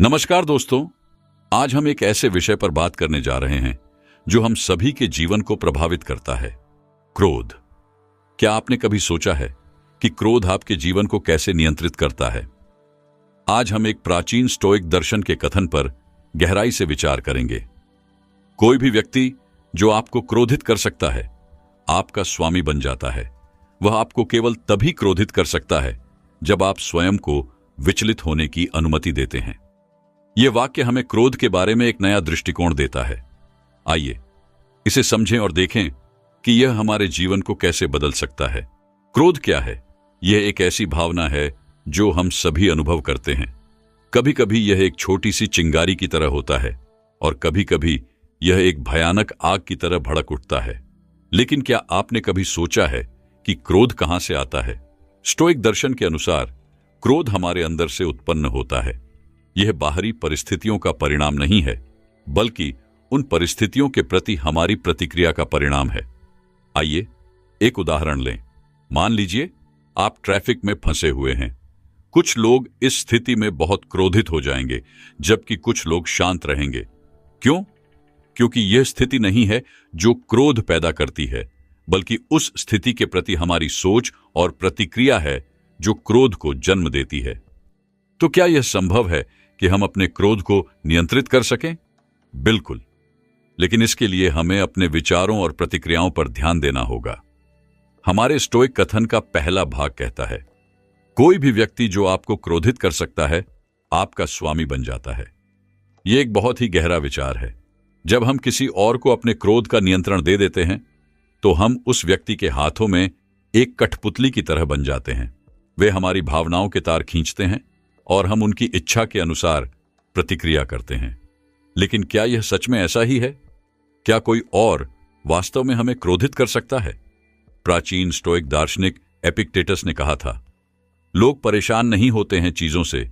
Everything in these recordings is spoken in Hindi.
नमस्कार दोस्तों। आज हम एक ऐसे विषय पर बात करने जा रहे हैं जो हम सभी के जीवन को प्रभावित करता है, क्रोध। क्या आपने कभी सोचा है कि क्रोध आपके जीवन को कैसे नियंत्रित करता है? आज हम एक प्राचीन स्टोइक दर्शन के कथन पर गहराई से विचार करेंगे। कोई भी व्यक्ति जो आपको क्रोधित कर सकता है, आपका स्वामी बन जाता है। वह आपको केवल तभी क्रोधित कर सकता है जब आप स्वयं को विचलित होने की अनुमति देते हैं। यह वाक्य हमें क्रोध के बारे में एक नया दृष्टिकोण देता है। आइए इसे समझें और देखें कि यह हमारे जीवन को कैसे बदल सकता है। क्रोध क्या है? यह एक ऐसी भावना है जो हम सभी अनुभव करते हैं। कभी कभी यह एक छोटी सी चिंगारी की तरह होता है और कभी कभी यह एक भयानक आग की तरह भड़क उठता है। लेकिन क्या आपने कभी सोचा है कि क्रोध कहां से आता है? स्टोइक दर्शन के अनुसार क्रोध हमारे अंदर से उत्पन्न होता है। यह बाहरी परिस्थितियों का परिणाम नहीं है, बल्कि उन परिस्थितियों के प्रति हमारी प्रतिक्रिया का परिणाम है। आइए एक उदाहरण लें। मान लीजिए आप ट्रैफिक में फंसे हुए हैं। कुछ लोग इस स्थिति में बहुत क्रोधित हो जाएंगे, जबकि कुछ लोग शांत रहेंगे। क्यों? क्योंकि यह स्थिति नहीं है जो क्रोध पैदा करती है, बल्कि उस स्थिति के प्रति हमारी सोच और प्रतिक्रिया है जो क्रोध को जन्म देती है। तो क्या यह संभव है कि हम अपने क्रोध को नियंत्रित कर सकें? बिल्कुल, लेकिन इसके लिए हमें अपने विचारों और प्रतिक्रियाओं पर ध्यान देना होगा। हमारे स्टोइक कथन का पहला भाग कहता है, कोई भी व्यक्ति जो आपको क्रोधित कर सकता है, आपका स्वामी बन जाता है। यह एक बहुत ही गहरा विचार है। जब हम किसी और को अपने क्रोध का नियंत्रण दे देते हैं, तो हम उस व्यक्ति के हाथों में एक कठपुतली की तरह बन जाते हैं। वे हमारी भावनाओं के तार खींचते हैं और हम उनकी इच्छा के अनुसार प्रतिक्रिया करते हैं। लेकिन क्या यह सच में ऐसा ही है? क्या कोई और वास्तव में हमें क्रोधित कर सकता है? प्राचीन स्टोइक दार्शनिक एपिक्टेटस ने कहा था, लोग परेशान नहीं होते हैं चीजों से,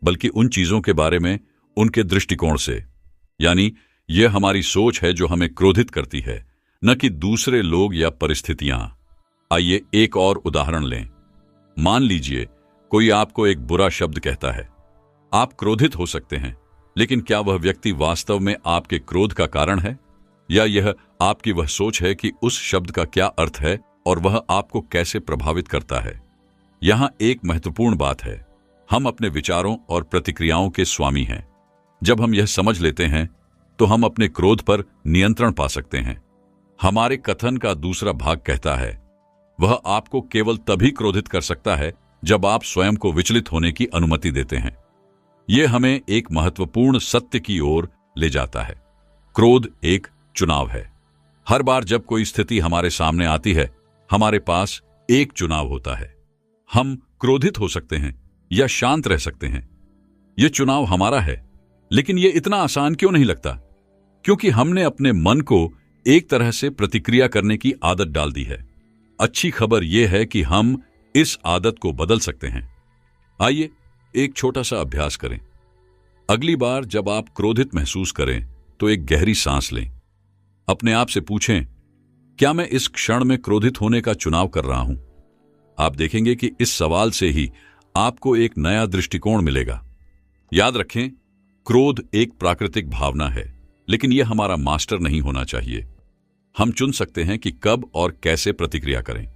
बल्कि उन चीजों के बारे में उनके दृष्टिकोण से। यानी यह हमारी सोच है जो हमें क्रोधित करती है, न कि दूसरे लोग या परिस्थितियां। आइए एक और उदाहरण लें। मान लीजिए कोई आपको एक बुरा शब्द कहता है। आप क्रोधित हो सकते हैं, लेकिन क्या वह व्यक्ति वास्तव में आपके क्रोध का कारण है, या यह आपकी वह सोच है कि उस शब्द का क्या अर्थ है और वह आपको कैसे प्रभावित करता है? यहां एक महत्वपूर्ण बात है, हम अपने विचारों और प्रतिक्रियाओं के स्वामी हैं। जब हम यह समझ लेते हैं तो हम अपने क्रोध पर नियंत्रण पा सकते हैं। हमारे कथन का दूसरा भाग कहता है, वह आपको केवल तभी क्रोधित कर सकता है जब आप स्वयं को विचलित होने की अनुमति देते हैं। यह हमें एक महत्वपूर्ण सत्य की ओर ले जाता है। क्रोध एक चुनाव है। हर बार जब कोई स्थिति हमारे सामने आती है, हमारे पास एक चुनाव होता है। हम क्रोधित हो सकते हैं या शांत रह सकते हैं। यह चुनाव हमारा है। लेकिन यह इतना आसान क्यों नहीं लगता? क्योंकि हमने अपने मन को एक तरह से प्रतिक्रिया करने की आदत डाल दी है। अच्छी खबर यह है कि हम इस आदत को बदल सकते हैं। आइए एक छोटा सा अभ्यास करें। अगली बार जब आप क्रोधित महसूस करें तो एक गहरी सांस लें। अपने आप से पूछें, क्या मैं इस क्षण में क्रोधित होने का चुनाव कर रहा हूं? आप देखेंगे कि इस सवाल से ही आपको एक नया दृष्टिकोण मिलेगा। याद रखें, क्रोध एक प्राकृतिक भावना है, लेकिन यह हमारा मास्टर नहीं होना चाहिए। हम चुन सकते हैं कि कब और कैसे प्रतिक्रिया करें।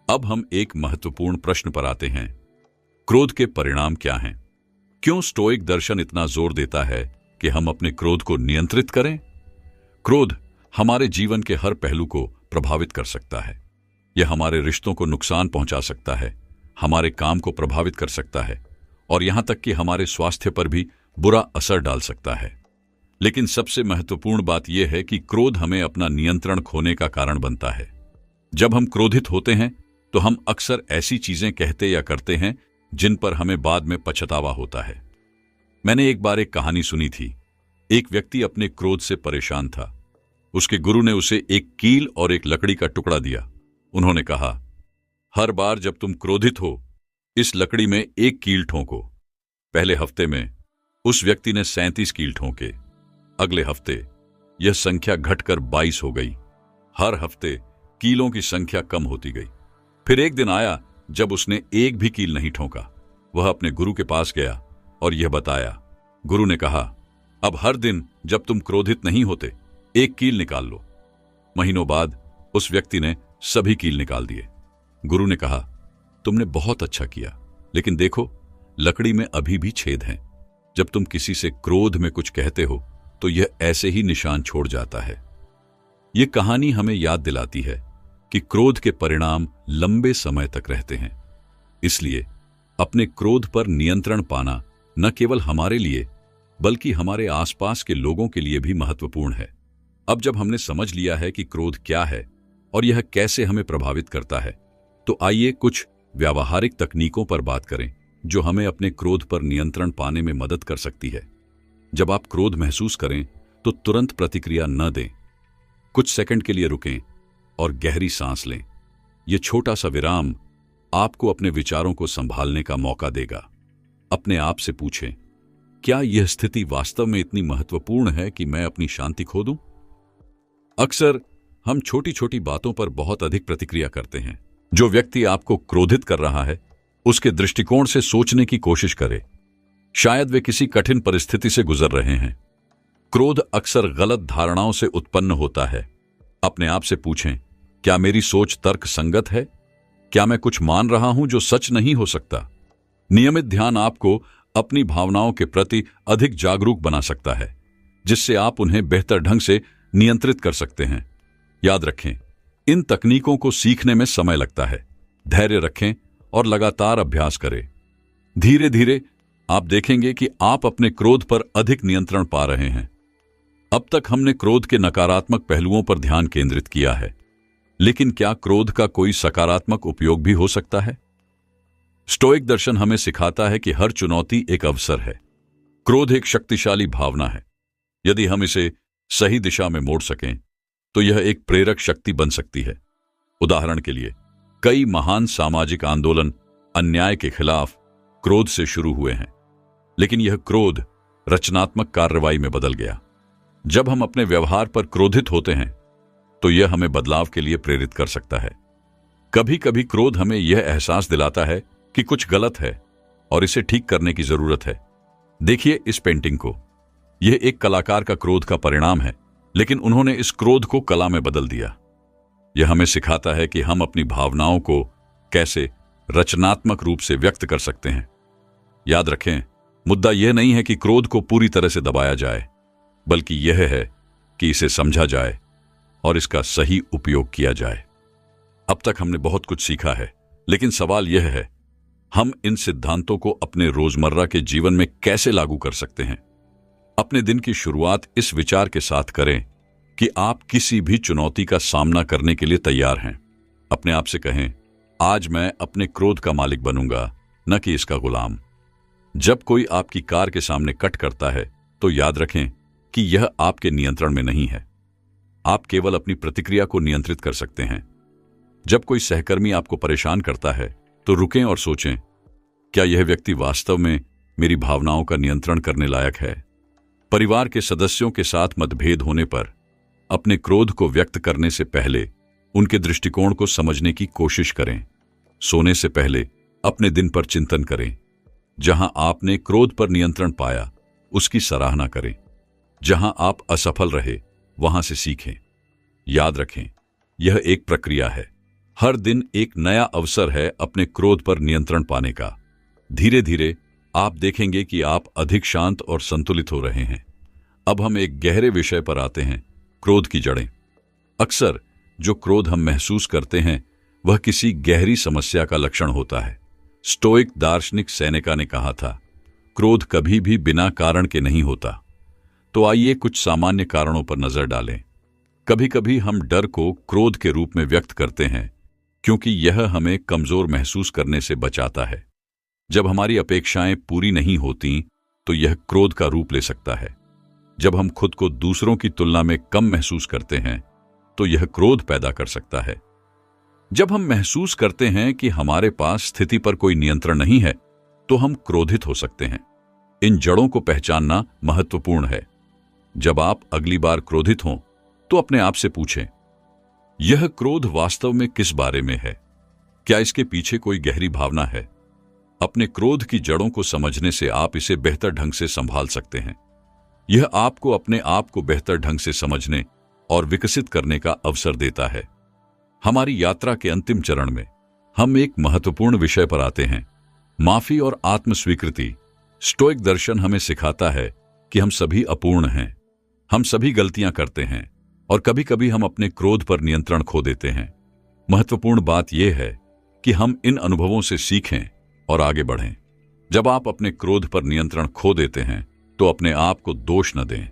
अब हम एक महत्वपूर्ण प्रश्न पर आते हैं, क्रोध के परिणाम क्या हैं? क्यों स्टोइक दर्शन इतना जोर देता है कि हम अपने क्रोध को नियंत्रित करें? क्रोध हमारे जीवन के हर पहलू को प्रभावित कर सकता है। यह हमारे रिश्तों को नुकसान पहुंचा सकता है, हमारे काम को प्रभावित कर सकता है और यहां तक कि हमारे स्वास्थ्य पर भी बुरा असर डाल सकता है। लेकिन सबसे महत्वपूर्ण बात यह है कि क्रोध हमें अपना नियंत्रण खोने का कारण बनता है। जब हम क्रोधित होते हैं तो हम अक्सर ऐसी चीजें कहते या करते हैं जिन पर हमें बाद में पछतावा होता है। मैंने एक बार एक कहानी सुनी थी। एक व्यक्ति अपने क्रोध से परेशान था। उसके गुरु ने उसे एक कील और एक लकड़ी का टुकड़ा दिया। उन्होंने कहा, हर बार जब तुम क्रोधित हो, इस लकड़ी में एक कील ठोंको। पहले हफ्ते में उस व्यक्ति ने 37 कील ठोंके। अगले हफ्ते यह संख्या घटकर 22 हो गई। हर हफ्ते कीलों की संख्या कम होती गई। फिर एक दिन आया जब उसने एक भी कील नहीं ठोंका। वह अपने गुरु के पास गया और यह बताया। गुरु ने कहा, अब हर दिन जब तुम क्रोधित नहीं होते, एक कील निकाल लो। महीनों बाद उस व्यक्ति ने सभी कील निकाल दिए। गुरु ने कहा, तुमने बहुत अच्छा किया, लेकिन देखो, लकड़ी में अभी भी छेद हैं। जब तुम किसी से क्रोध में कुछ कहते हो तो यह ऐसे ही निशान छोड़ जाता है। यह कहानी हमें याद दिलाती है कि क्रोध के परिणाम लंबे समय तक रहते हैं। इसलिए अपने क्रोध पर नियंत्रण पाना न केवल हमारे लिए बल्कि हमारे आसपास के लोगों के लिए भी महत्वपूर्ण है। अब जब हमने समझ लिया है कि क्रोध क्या है और यह कैसे हमें प्रभावित करता है, तो आइए कुछ व्यावहारिक तकनीकों पर बात करें जो हमें अपने क्रोध पर नियंत्रण पाने में मदद कर सकती है। जब आप क्रोध महसूस करें तो तुरंत प्रतिक्रिया न दें। कुछ सेकंड के लिए रुकें और गहरी सांस लें। यह छोटा सा विराम आपको अपने विचारों को संभालने का मौका देगा। अपने आप से पूछें, क्या यह स्थिति वास्तव में इतनी महत्वपूर्ण है कि मैं अपनी शांति खो दूं? अक्सर हम छोटी छोटी बातों पर बहुत अधिक प्रतिक्रिया करते हैं। जो व्यक्ति आपको क्रोधित कर रहा है, उसके दृष्टिकोण से सोचने की कोशिश करें। शायद वे किसी कठिन परिस्थिति से गुजर रहे हैं। क्रोध अक्सर गलत धारणाओं से उत्पन्न होता है। अपने आप से पूछें, क्या मेरी सोच तर्क संगत है? क्या मैं कुछ मान रहा हूं जो सच नहीं हो सकता? नियमित ध्यान आपको अपनी भावनाओं के प्रति अधिक जागरूक बना सकता है, जिससे आप उन्हें बेहतर ढंग से नियंत्रित कर सकते हैं। याद रखें, इन तकनीकों को सीखने में समय लगता है। धैर्य रखें और लगातार अभ्यास करें। धीरे धीरे आप देखेंगे कि आप अपने क्रोध पर अधिक नियंत्रण पा रहे हैं। अब तक हमने क्रोध के नकारात्मक पहलुओं पर ध्यान केंद्रित किया है, लेकिन क्या क्रोध का कोई सकारात्मक उपयोग भी हो सकता है? स्टोइक दर्शन हमें सिखाता है कि हर चुनौती एक अवसर है। क्रोध एक शक्तिशाली भावना है। यदि हम इसे सही दिशा में मोड़ सकें तो यह एक प्रेरक शक्ति बन सकती है। उदाहरण के लिए, कई महान सामाजिक आंदोलन अन्याय के खिलाफ क्रोध से शुरू हुए हैं, लेकिन यह क्रोध रचनात्मक कार्रवाई में बदल गया। जब हम अपने व्यवहार पर क्रोधित होते हैं तो यह हमें बदलाव के लिए प्रेरित कर सकता है। कभी कभी क्रोध हमें यह एहसास दिलाता है कि कुछ गलत है और इसे ठीक करने की जरूरत है। देखिए इस पेंटिंग को। यह एक कलाकार का क्रोध का परिणाम है, लेकिन उन्होंने इस क्रोध को कला में बदल दिया। यह हमें सिखाता है कि हम अपनी भावनाओं को कैसे रचनात्मक रूप से व्यक्त कर सकते हैं। याद रखें, मुद्दा यह नहीं है कि क्रोध को पूरी तरह से दबाया जाए, बल्कि यह है कि इसे समझा जाए और इसका सही उपयोग किया जाए। अब तक हमने बहुत कुछ सीखा है, लेकिन सवाल यह है, हम इन सिद्धांतों को अपने रोजमर्रा के जीवन में कैसे लागू कर सकते हैं? अपने दिन की शुरुआत इस विचार के साथ करें कि आप किसी भी चुनौती का सामना करने के लिए तैयार हैं। अपने आप से कहें, आज मैं अपने क्रोध का मालिक बनूंगा, न कि इसका गुलाम। जब कोई आपकी कार के सामने कट करता है तो याद रखें कि यह आपके नियंत्रण में नहीं है। आप केवल अपनी प्रतिक्रिया को नियंत्रित कर सकते हैं। जब कोई सहकर्मी आपको परेशान करता है तो रुकें और सोचें, क्या यह व्यक्ति वास्तव में मेरी भावनाओं का नियंत्रण करने लायक है? परिवार के सदस्यों के साथ मतभेद होने पर अपने क्रोध को व्यक्त करने से पहले उनके दृष्टिकोण को समझने की कोशिश करें। सोने से पहले अपने दिन पर चिंतन करें। जहां आपने क्रोध पर नियंत्रण पाया, उसकी सराहना करें। जहां आप असफल रहे, वहां से सीखें। याद रखें, यह एक प्रक्रिया है। हर दिन एक नया अवसर है अपने क्रोध पर नियंत्रण पाने का। धीरे धीरे आप देखेंगे कि आप अधिक शांत और संतुलित हो रहे हैं। अब हम एक गहरे विषय पर आते हैं, क्रोध की जड़ें। अक्सर जो क्रोध हम महसूस करते हैं वह किसी गहरी समस्या का लक्षण होता है। स्टोइक दार्शनिक सेनेका ने कहा था, क्रोध कभी भी बिना कारण के नहीं होता। तो आइए कुछ सामान्य कारणों पर नजर डालें। कभी कभी हम डर को क्रोध के रूप में व्यक्त करते हैं क्योंकि यह हमें कमजोर महसूस करने से बचाता है। जब हमारी अपेक्षाएं पूरी नहीं होती तो यह क्रोध का रूप ले सकता है। जब हम खुद को दूसरों की तुलना में कम महसूस करते हैं तो यह क्रोध पैदा कर सकता है। जब हम महसूस करते हैं कि हमारे पास स्थिति पर कोई नियंत्रण नहीं है तो हम क्रोधित हो सकते हैं। इन जड़ों को पहचानना महत्वपूर्ण है। जब आप अगली बार क्रोधित हों तो अपने आप से पूछें, यह क्रोध वास्तव में किस बारे में है? क्या इसके पीछे कोई गहरी भावना है? अपने क्रोध की जड़ों को समझने से आप इसे बेहतर ढंग से संभाल सकते हैं। यह आपको अपने आप को बेहतर ढंग से समझने और विकसित करने का अवसर देता है। हमारी यात्रा के अंतिम चरण में हम एक महत्वपूर्ण विषय पर आते हैं, माफी और आत्मस्वीकृति। स्टोइक दर्शन हमें सिखाता है कि हम सभी अपूर्ण हैं, हम सभी गलतियां करते हैं और कभी-कभी हम अपने क्रोध पर नियंत्रण खो देते हैं। महत्वपूर्ण बात यह है कि हम इन अनुभवों से सीखें और आगे बढ़ें। जब आप अपने क्रोध पर नियंत्रण खो देते हैं तो अपने आप को दोष न दें,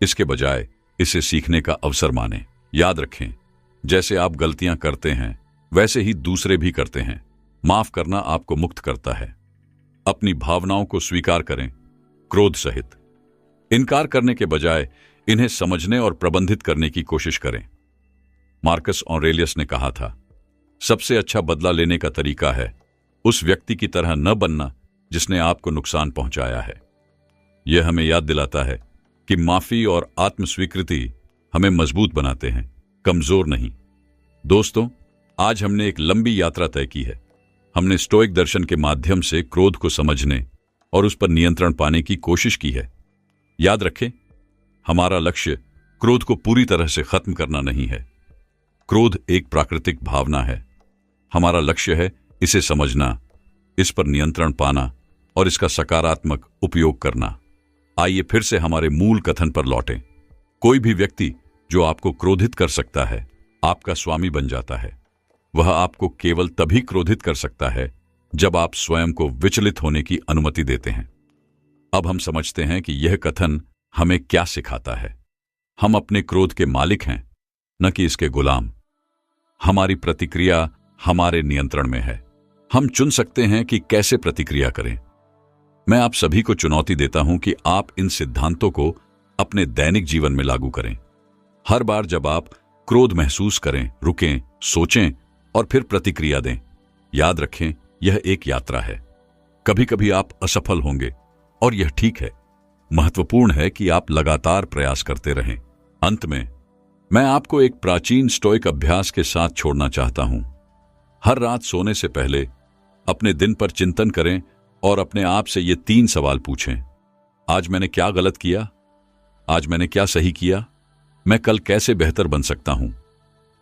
इसके बजाय इसे सीखने का अवसर मानें। याद रखें, जैसे आप गलतियां करते हैं वैसे ही दूसरे भी करते हैं। माफ करना आपको मुक्त करता है। अपनी भावनाओं को स्वीकार करें, क्रोध सहित। इनकार करने के बजाय इन्हें समझने और प्रबंधित करने की कोशिश करें। मार्कस ऑरेलियस ने कहा था, सबसे अच्छा बदला लेने का तरीका है उस व्यक्ति की तरह न बनना जिसने आपको नुकसान पहुंचाया है। यह हमें याद दिलाता है कि माफी और आत्मस्वीकृति हमें मजबूत बनाते हैं, कमजोर नहीं। दोस्तों, आज हमने एक लंबी यात्रा तय की है। हमने स्टोइक दर्शन के माध्यम से क्रोध को समझने और उस पर नियंत्रण पाने की कोशिश की है। याद रखें, हमारा लक्ष्य क्रोध को पूरी तरह से खत्म करना नहीं है। क्रोध एक प्राकृतिक भावना है। हमारा लक्ष्य है इसे समझना, इस पर नियंत्रण पाना और इसका सकारात्मक उपयोग करना। आइए फिर से हमारे मूल कथन पर लौटें। कोई भी व्यक्ति जो आपको क्रोधित कर सकता है आपका स्वामी बन जाता है। वह आपको केवल तभी क्रोधित कर सकता है जब आप स्वयं को विचलित होने की अनुमति देते हैं। अब हम समझते हैं कि यह कथन हमें क्या सिखाता है। हम अपने क्रोध के मालिक हैं, न कि इसके गुलाम। हमारी प्रतिक्रिया हमारे नियंत्रण में है। हम चुन सकते हैं कि कैसे प्रतिक्रिया करें। मैं आप सभी को चुनौती देता हूं कि आप इन सिद्धांतों को अपने दैनिक जीवन में लागू करें। हर बार जब आप क्रोध महसूस करें, रुकें, सोचें और फिर प्रतिक्रिया दें। याद रखें, यह एक यात्रा है। कभी कभी आप असफल होंगे और यह ठीक है। महत्वपूर्ण है कि आप लगातार प्रयास करते रहें। अंत में मैं आपको एक प्राचीन स्टोइक अभ्यास के साथ छोड़ना चाहता हूं। हर रात सोने से पहले अपने दिन पर चिंतन करें और अपने आप से ये 3 सवाल पूछें। आज मैंने क्या गलत किया? आज मैंने क्या सही किया? मैं कल कैसे बेहतर बन सकता हूं?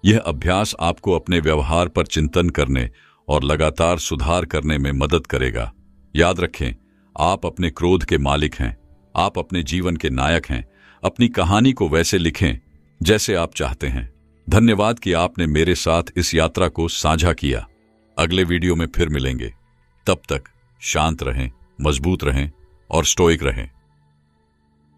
यह अभ्यास आपको अपने व्यवहार पर चिंतन करने और लगातार सुधार करने में मदद करेगा। याद रखें, आप अपने क्रोध के मालिक हैं। आप अपने जीवन के नायक हैं। अपनी कहानी को वैसे लिखें जैसे आप चाहते हैं। धन्यवाद कि आपने मेरे साथ इस यात्रा को साझा किया। अगले वीडियो में फिर मिलेंगे। तब तक शांत रहें, मजबूत रहें और स्टोइक रहें।